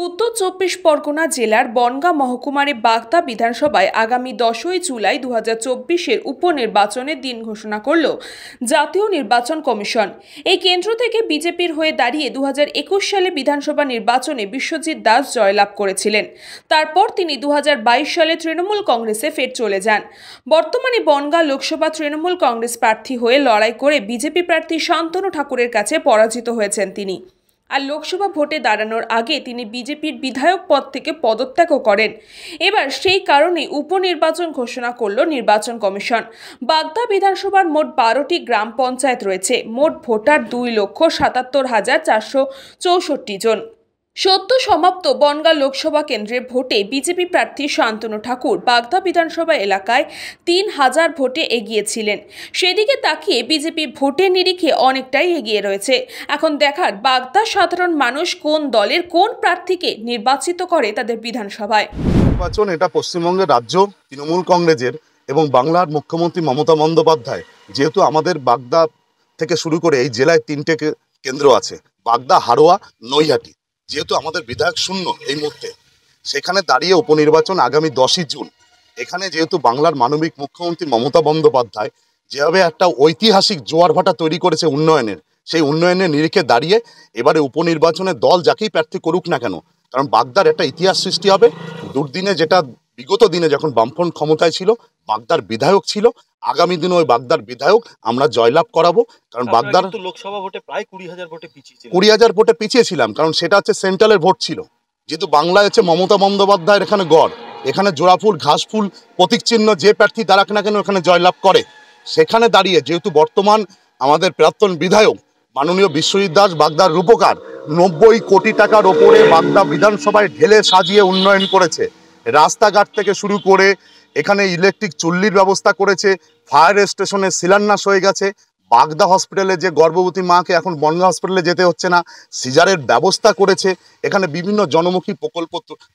উত্তর চব্বিশ পরগনা জেলার বনগাঁ মহকুমার বাগদা বিধানসভায় আগামী 10ই জুলাই 2024-এর উপনির্বাচনের দিন ঘোষণা করল জাতীয় নির্বাচন কমিশন। এই কেন্দ্র থেকে বিজেপির হয়ে দাঁড়িয়ে 2021 সালে বিধানসভা নির্বাচনে বিশ্বজিৎ দাস জয়লাভ করেছিলেন। তারপর তিনি 2022 সালে তৃণমূল কংগ্রেসে ফের চলে যান। বর্তমানে বনগাঁ লোকসভা তৃণমূল কংগ্রেস প্রার্থী হয়ে লড়াই করে বিজেপি প্রার্থী শান্তনু ঠাকুরের কাছে পরাজিত হয়েছেন তিনি। আর লোকসভা ভোটে দাঁড়ানোর আগে তিনি বিজেপির বিধায়ক পদ থেকে পদত্যাগও করেন। এবার সেই কারণে উপনির্বাচন ঘোষণা করল নির্বাচন কমিশন। বাগদা বিধানসভার মোট 12টি গ্রাম পঞ্চায়েত রয়েছে। মোট ভোটার 2,77,464 জন। সদ্য সমাপ্ত বনগাঁ লোকসভা কেন্দ্রের ভোটে বিজেপি প্রার্থী শান্তনু ঠাকুর বাগদা বিধানসভা এলাকায় 3000 ভোটে এগিয়েছিলেন। সেদিকে তাকিয়ে বিজেপি ভোটের নিরিখে অনেকটাই এগিয়ে রয়েছে। এখন দেখার বাগদা সাধারণ মানুষ কোন দলের কোন প্রার্থীকে নির্বাচিত করে তাদের বিধানসভায়। নির্বাচন এটা পশ্চিমবঙ্গের রাজ্য তৃণমূল কংগ্রেসের এবং বাংলার মুখ্যমন্ত্রী মমতা বন্দ্যোপাধ্যায়, যেহেতু আমাদের বাগদা থেকে শুরু করে এই জেলায় 3টে কেন্দ্র আছে, বাগদা, হারোয়া, নৈহাটি, যেহেতু আমাদের বিধায়ক শূন্য এই মুহূর্তে, সেখানে দাঁড়িয়ে উপনির্বাচন আগামী 10ই জুন। এখানে যেহেতু বাংলার মানবিক মুখ্যমন্ত্রী মমতা বন্দ্যোপাধ্যায় যেভাবে একটা ঐতিহাসিক জোয়ার ভাটা তৈরি করেছে উন্নয়নের, সেই উন্নয়নের নিরিখে দাঁড়িয়ে এবারে উপনির্বাচনে দল যাকেই প্রার্থী করুক না কেন, কারণ বাগদার একটা ইতিহাস সৃষ্টি হবে। দুর্দিনে, যেটা বিগত দিনে যখন বামফ্রন্ট ক্ষমতায় ছিল, বাগদার বিধায়ক ছিল, আগামী দিনে ওই বাগদার বিধায়ক আমরা জয়লাভ করাবো। কারণ বাগদার লোকসভা ভোটে প্রায় 20,000 ভোটে পিছিয়ে 20,000 ভোটে পিছিয়েছিলাম, কারণ সেটা হচ্ছে সেন্ট্রালের ভোট ছিল। যেহেতু বাংলায় হচ্ছে মমতা বন্দ্যোপাধ্যায়ের এখানে গড়, এখানে জোড়াফুল ঘাসফুল প্রতীক চিহ্ন যে প্রার্থী দাঁড়াক না কেন এখানে জয়লাভ করে। সেখানে দাঁড়িয়ে যেহেতু বর্তমান আমাদের প্রাক্তন বিধায়ক মাননীয় বিশ্বজিৎ দাস বাগদার রূপকার 90 কোটি টাকার ওপরে বাগদা বিধানসভায় ঢেলে সাজিয়ে উন্নয়ন করেছে। রাস্তাঘাট থেকে শুরু করে এখানে ইলেকট্রিক চুল্লির ব্যবস্থা করেছে, ফায়ার স্টেশনের শিলান্যাস হয়ে গেছে, বাগদা হসপিটালে যে গর্ভবতী মাকে এখন বনগাঁ হসপিটালে যেতে হচ্ছে না, সিজারের ব্যবস্থা করেছে, এখানে বিভিন্ন জনমুখী প্রকল্প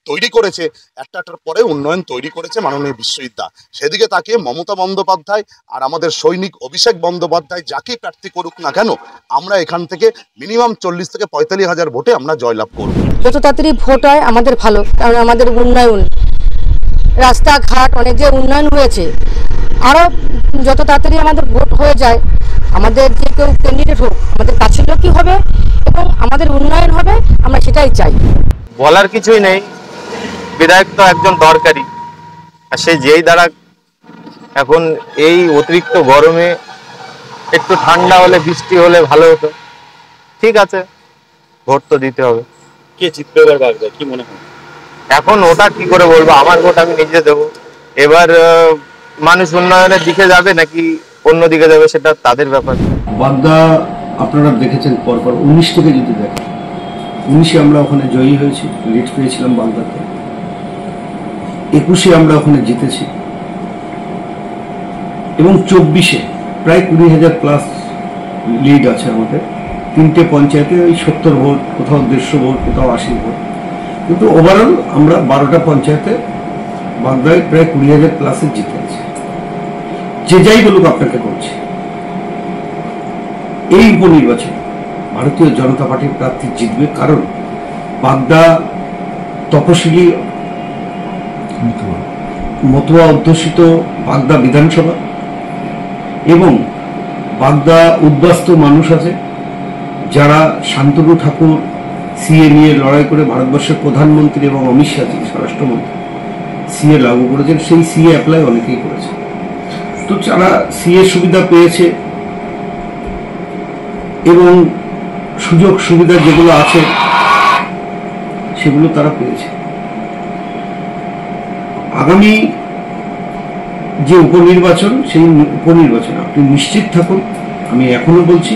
তৈরি করেছে, একটার পরে উন্নয়ন তৈরি করেছে মাননীয় বিশ্বজিৎ দাস। সেদিকে তাকিয়ে মমতা বন্দ্যোপাধ্যায় আর আমাদের সৈনিক অভিষেক বন্দ্যোপাধ্যায় যাকেই প্রার্থী করুক না কেন, আমরা এখান থেকে মিনিমাম 40 থেকে 45,000 ভোটে আমরা জয়লাভ করব। যত তাড়াতাড়ি ভোট হয় আমাদের ভালো, কারণ আমাদের উন্নয়ন, রাস্তাঘাট অনেক যে উন্নয়ন হয়েছে, আরও যত তাড়াতাড়ি আমাদের ভোট হয়ে যায়, আমাদের যে কেউ ক্যান্ডিডেট হোক আমাদের কাছের লোকই হবে এবং আমাদের উন্নয়ন হবে, আমরা সেটাই চাই। বলার কিছুই নেই, বিধায়ক তো একজন দরকারি, আর সে যেই দ্বারা এখন এই অতিরিক্ত গরমে একটু ঠান্ডা হলে, বৃষ্টি হলে ভালো হতো। ঠিক আছে, ভোট তো দিতে হবে। কে জিতবে এবার বাগদা, কি মনে হয়? এখন ওটা কি করে বলবো, আমার ভোট আমি নিজে দেবো। এবার মানুষ উন্নয়নের দিকে যাবে নাকি অন্য দিকে যাবে সেটা তাদের ব্যাপার। বাগদা আপনারা দেখেছেন পরপর 19 থেকে যদি দেখেন, 19-এ আমরা ওখানে জয়ী হয়েছি, লিড পেয়েছিলাম বাগদাতে, 21-এ আমরা ওখানে জিতেছি এবং 24-এ প্রায় 20,000 প্লাস লিড আছে আমাদের। 3টে পঞ্চায়েতে ওই 70 ভোট, কোথাও 150 ভোট, কোথাও 80 ভোট, কিন্তু ওভারঅল আমরা 12টা পঞ্চায়েতে বাগদায় প্রায় 20,000 প্লাসে জিতে আছি। যে যাই বলুক আপনাকে বলছি, এই উপনির্বাচনে ভারতীয় জনতা পার্টির প্রার্থী জিতবে, কারণ বাগদা তপশিলি মতুয়া অধ্যুষিত বাগদা বিধানসভা এবং বাগদা উদ্বাস্তু মানুষ আছে যারা শান্তনু ঠাকুর সিএ নিয়ে লড়াই করে ভারতবর্ষের প্রধানমন্ত্রী এবং অমিত শাহ স্বরাষ্ট্রমন্ত্রী সিএ লাগু করেছেন, সেই সিএ অ্যাপ্লাই অনেকেই করেছে। তো যারা সিএ সুবিধা পেয়েছে এবং সুযোগ সুবিধা যেগুলো আছে সেগুলো তারা পেয়েছে। আগামী যে উপনির্বাচন, সেই উপনির্বাচন আপনি নিশ্চিত থাকুন, আমি এখনো বলছি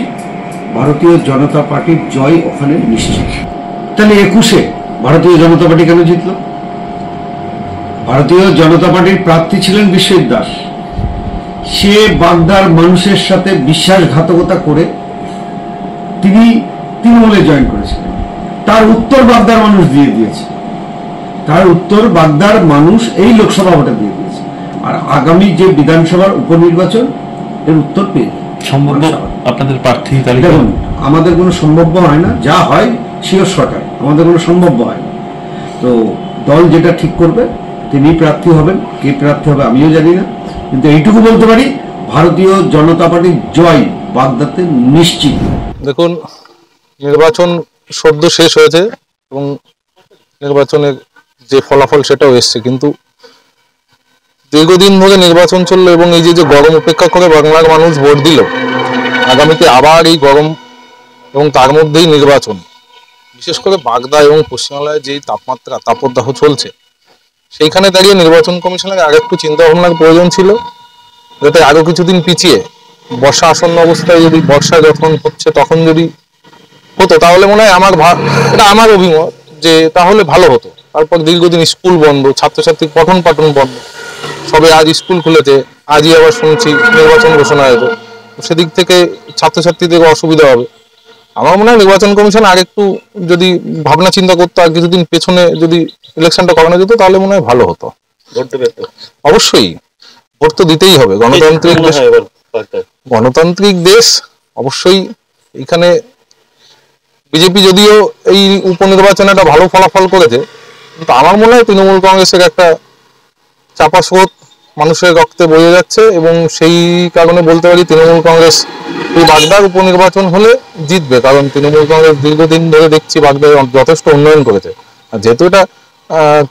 ভারতীয় জনতা পার্টির জয় ওখানে নিশ্চিত। তাহলে 21-এ ভারতীয় জনতা পার্টি কেন জিতল? ভারতীয় জনতা পার্টির প্রার্থী ছিলেন বিশ্বজিৎ দাস। সে বাগদার মানুষের সাথে বিশ্বাসঘাতকতা করে তিনি তৃণমূলে জয়েন করেছিলেন। তার উত্তর বাগদার মানুষ দিয়ে দিয়েছে, তার উত্তর বাগদার মানুষ এই লোকসভা ভোটে দিয়ে দিয়েছে। আর আগামী যে বিধানসভার উপনির্বাচন এর উত্তর পেয়ে সম্ভব আপনাদের প্রার্থী তালিকা? দেখুন, আমাদের কোনো সম্ভব হয় না, যা হয় শিওর শট হয়, আমাদের কোনো সম্ভব হয় না। তো দল যেটা ঠিক করবে তিনি প্রার্থী হবেন, কে প্রার্থী হবে আমিও জানি না, কিন্তু এইটুকু বলতে পারি ভারতীয় জনতা পার্টির জয় বাগদাতে নিশ্চিত। দেখুন, নির্বাচন সদ্য শেষ হয়েছে এবং নির্বাচনের যে ফলাফল সেটাও এসছে, কিন্তু দীর্ঘদিন ধরে নির্বাচন চললো এবং এই যে গরম উপেক্ষা করে বাংলার মানুষ ভোট দিল, আগামীতে আবার এই গরম এবং তার মধ্যেই নির্বাচন, বিশেষ করে বাগদা এবং পশ্চিমবাংলায় যেই তাপদাহ চলছে, সেইখানে দাঁড়িয়ে নির্বাচন কমিশনের আর একটু চিন্তা ভাবনার প্রয়োজন ছিল, যাতে আরো কিছুদিন পিছিয়ে বর্ষা আসন্ন অবস্থায়, যদি বর্ষা যখন হচ্ছে তখন যদি হতো, তাহলে মনে হয় এটা আমার অভিমত যে তাহলে ভালো হতো। তারপর দীর্ঘদিন স্কুল বন্ধ, ছাত্রছাত্রীর পঠন পাঠন বন্ধ, সবে আজ স্কুল খুলেছে, আজই আবার শুনছি নির্বাচন ঘোষণা হয়েছে, সেদিক থেকে ছাত্রছাত্রীদের অসুবিধা হবে। আমার মনে হয় নির্বাচন কমিশন আর একটু যদি ভাবনা চিন্তা করতো, আর কিছুদিন পেছনে যদি ইলেকশনটা করানো যেত, তাহলে মনে হয় ভালো হতো। অবশ্যই ভোট তো দিতেই হবে, গণতান্ত্রিক দেশ, অবশ্যই। এখানে বিজেপি যদিও এই উপনির্বাচনে একটা ভালো ফলাফল করেছে, কিন্তু আমার মনে হয় তৃণমূল কংগ্রেসের একটা চাপা স্রোত মানুষের রক্তে বয়ে যাচ্ছে, এবং সেই কারণে বলতে পারি তৃণমূল কংগ্রেস এই বাগদার উপনির্বাচন হলে জিতবে, কারণ তৃণমূল কংগ্রেস দীর্ঘদিন ধরে দেখছি বাগদায় যথেষ্ট উন্নয়ন করেছে। আর যেহেতু এটা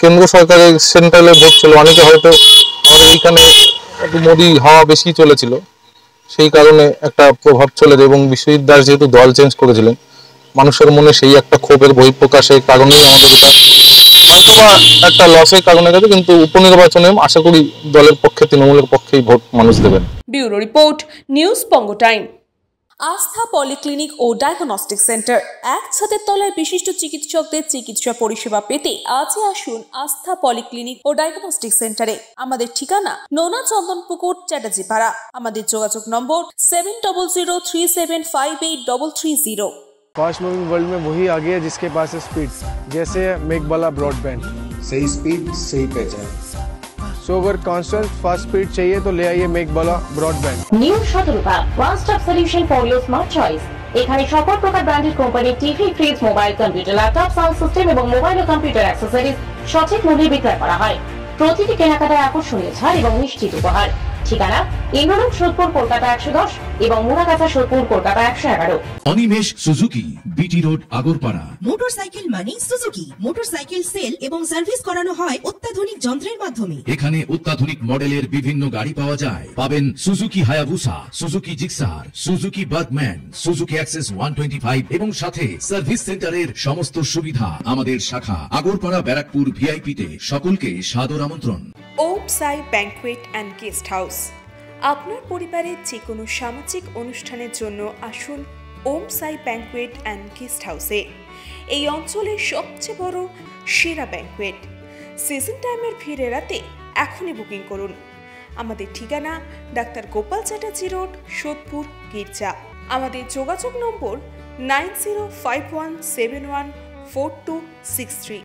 কেন্দ্র সরকারের সেন্ট্রালের ভোট ছিল, অনেকে হয়তো আমাদের এইখানে একটু মোদি হাওয়া বেশি চলেছিল, সেই কারণে একটা প্রভাব চলে যায়, এবং বিশ্বজিৎ দাস যেহেতু দল চেঞ্জ করেছিলেন, মানুষের মনে সেই একটা ক্ষোভের বহিঃপ্রকাশের কারণেই আমাদের এটা হয়তোবা একটা লসের কারণে গেছে, কিন্তু উপনির্বাচনে আশা করি দলের পক্ষে, তৃণমূলের পক্ষেই ভোট মানুষ দেবেন। ব্যুরো রিপোর্ট, নিউজ বঙ্গ টাইম। আস্থা পলিক্লিনিক ও ডায়াগনস্টিক সেন্টার, এক ছাদের তলায় বিশিষ্ট চিকিৎসকদের চিকিৎসা পরিষেবা পেতে আজই আসুন আস্থা পলিক্লিনিক ও ডায়াগনস্টিক সেন্টারে। আমাদের ঠিকানা নোনা চন্দনপুকুর, চ্যাটার্জিপাড়া। আমাদের যোগাযোগ নম্বর 7003758330। फास्ट मूविंग वर्ल्ड में वही आगे है जिसके पास है स्पीड, जैसे मेघबाला ब्रॉडबैंड। सही स्पीड सही पहचान। सो अगर कांस्टेंट फास्ट स्पीड चाहिए तो ले आइए Meghbala broadband. New Sadarupa one stop solution for your smart choice. এখানে সকল প্রকার ব্র্যান্ডেড কোম্পানির TV, fridge, mobile, computer, laptop, sound system এবং মোবাইল ও কম্পিউটার অ্যাক্সেসরিজ সঠিক মূল্যে বিক্রয় করা হয়। প্রতিটি কেনাকাটায় আকর্ষণীয় ছাড় এবং নিশ্চিত উপহার। ঠিকানা ইন্দ্রনগর, সোদপুর, কলকাতা 110 এবং Muragachha, Sodepur, Kolkata 111। Animesh Suzuki, BT road, Agarpara. Motorcycle মানে সুজুকি। মোটরসাইকেল সেল এবং সার্ভিস করানো হয় অত্যাধুনিক যন্ত্রের মাধ্যমে। এখানে অত্যাধুনিক মডেলের বিভিন্ন গাড়ি পাওয়া যায়। পাবেন Suzuki Hayabusa, Suzuki Gixxer, Suzuki Bergman, Suzuki access 125 এবং সাথে সার্ভিস সেন্টারের সমস্ত সুবিধা। আমাদের শাখা আগরপাড়া, ব্যারাকপুর ভিআইপি তে। সকলকে সাদর আমন্ত্রণ। ওম সাই ব্যাংকুয়েট অ্যান্ড গেস্ট হাউস। আপনার পরিবারের যে কোনো সামাজিক অনুষ্ঠানের জন্য আসুন ওম সাই ব্যাংকুয়েট অ্যান্ড গেস্ট হাউসে। এই অঞ্চলের সবচেয়ে বড় সেরা ব্যাংকুয়েট। সিজন টাইমের ভিড় এড়াতে এখনই বুকিং করুন। আমাদের ঠিকানা ডাক্তার গোপাল চ্যাটার্জি রোড, সোদপুর, গির্জা। আমাদের যোগাযোগ নম্বর 9051714263।